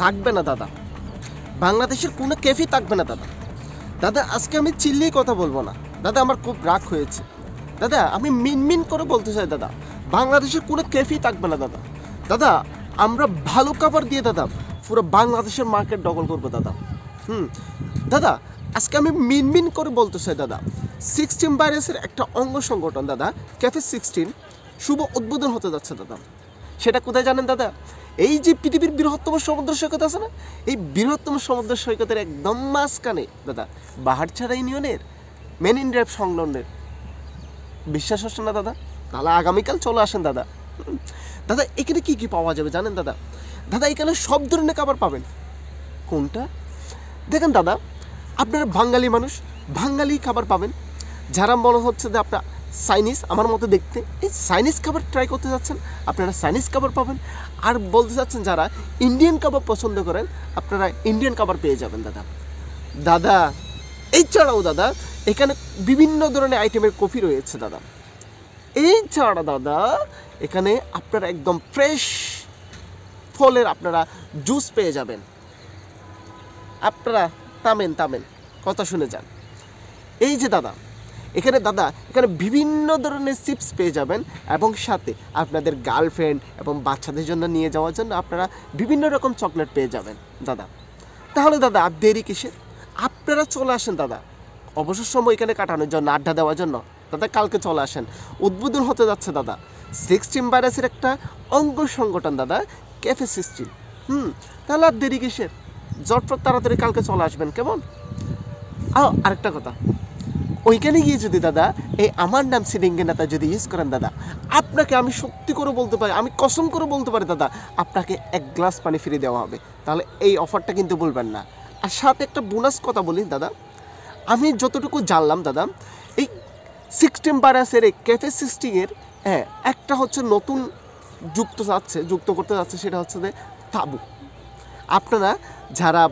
থাকবে না দাদা, বাংলাদেশের কোনো ক্যাফে থাকবে না দাদা। দাদা আজকে আমি চিল্লিয়ে কথা বলবো না দাদা, আমার খুব রাগ হয়েছে দাদা, আমি মিনমিন করে বলতে চাই দাদা, বাংলাদেশের কোনো ক্যাফেই থাকবে না দাদা। দাদা আমরা ভালো খাবার দিয়ে দাদা পুরো বাংলাদেশের মার্কেট দখল করবো দাদা। দাদা আজকে আমি মিনমিন করে বলতে চাই দাদা, 16 ভাইরাসের একটা অঙ্গ সংগঠন দাদা, ক্যাফে 16 শুভ উদ্বোধন হতে যাচ্ছে দাদা। সেটা কোথায় জানেন দাদা? এই যে পৃথিবীর বৃহত্তম সমুদ্র সৈকত আছে না, এই বৃহত্তম সমুদ্র সৈকতের একদম মাঝখানে দাদা, বাহারছড়া ইউনিয়নের মেন ইন ড্রাইভ সংলগ্নের। বিশ্বাস হচ্ছে না দাদা? তাহলে আগামীকাল চলে আসেন দাদা। দাদা এখানে কি কি পাওয়া যাবে জানেন দাদা? দাদা এখানে সব ধরনের খাবার পাবেন। কোনটা দেখেন দাদা, আপনারা বাঙালি মানুষ, বাঙালি খাবার পাবেন। যারা মনে হচ্ছে যে আপনার চাইনিজ আমার মতো দেখতে, এই চাইনিজ খাবার ট্রাই করতে যাচ্ছেন, আপনারা চাইনিজ খাবার পাবেন। আর বলতে চাচ্ছেন যারা ইন্ডিয়ান খাবার পছন্দ করেন, আপনারা ইন্ডিয়ান খাবার পেয়ে যাবেন দাদা। দাদা এছাড়াও দাদা এখানে বিভিন্ন ধরনের আইটেমের কফি রয়েছে দাদা। এই ছাড়া দাদা এখানে আপনারা একদম ফ্রেশ ফলের আপনারা জুস পেয়ে যাবেন। আপনারা থামেন কথা শুনে যান। এই যে দাদা এখানে বিভিন্ন ধরনের চিপস পেয়ে যাবেন, এবং সাথে আপনাদের গার্লফ্রেন্ড এবং বাচ্চাদের জন্য নিয়ে যাওয়ার জন্য আপনারা বিভিন্ন রকম চকলেট পেয়ে যাবেন দাদা। তাহলে দাদা আর দেরি কিসের? আপনারা চলে আসেন দাদা, অবসর সময় এখানে কাটানোর জন্য, আড্ডা দেওয়ার জন্য দাদা। কালকে চলে আসেন, উদ্বোধন হতে যাচ্ছে দাদা 16 ভাইরাসের একটা অঙ্গ সংগঠন দাদা, ক্যাফে 16। তাহলে আর দেরি কিসের? জটপট তাড়াতাড়ি কালকে চলে আসবেন, কেমন? আরেকটা কথা, ওইখানে গিয়ে যদি দাদা এই আমার নাম সিডিঙ্গে নেতা যদি ইউজ করেন দাদা, আপনাকে আমি সত্যি করে বলতে পারি, আমি কসম করে বলতে পারি দাদা, আপনাকে 1 গ্লাস পানি ফ্রি দেওয়া হবে। তাহলে এই অফারটা কিন্তু বলবেন না। আর সাথে একটা বোনাস কথা বলি দাদা, আমি যতটুকু জানলাম দাদা, এই 16 ভাইরাসের এই ক্যাফে 16-এর একটা হচ্ছে নতুন যুক্ত করতে যাচ্ছে, সেটা হচ্ছে যে তাঁবু। আপনারা যারা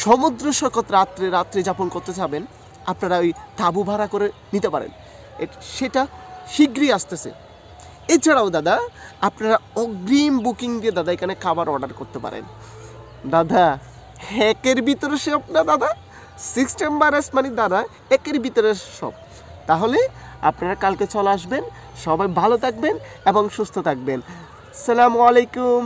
সমুদ্র সৈকত রাত্রে যাপন করতে যাবেন, আপনারা ওই তাঁবু ভাড়া করে নিতে পারেন, সেটা শীঘ্রই আসতেছে। এছাড়াও দাদা আপনারা অগ্রিম বুকিং দিয়ে দাদা এখানে খাবার অর্ডার করতে পারেন দাদা। একের ভিতরে সব না দাদা, 16 ভাইরাস মানে দাদা একের ভিতরে সব। তাহলে আপনারা কালকে চলে আসবেন, সবাই ভালো থাকবেন এবং সুস্থ থাকবেন। আসসালামু আলাইকুম।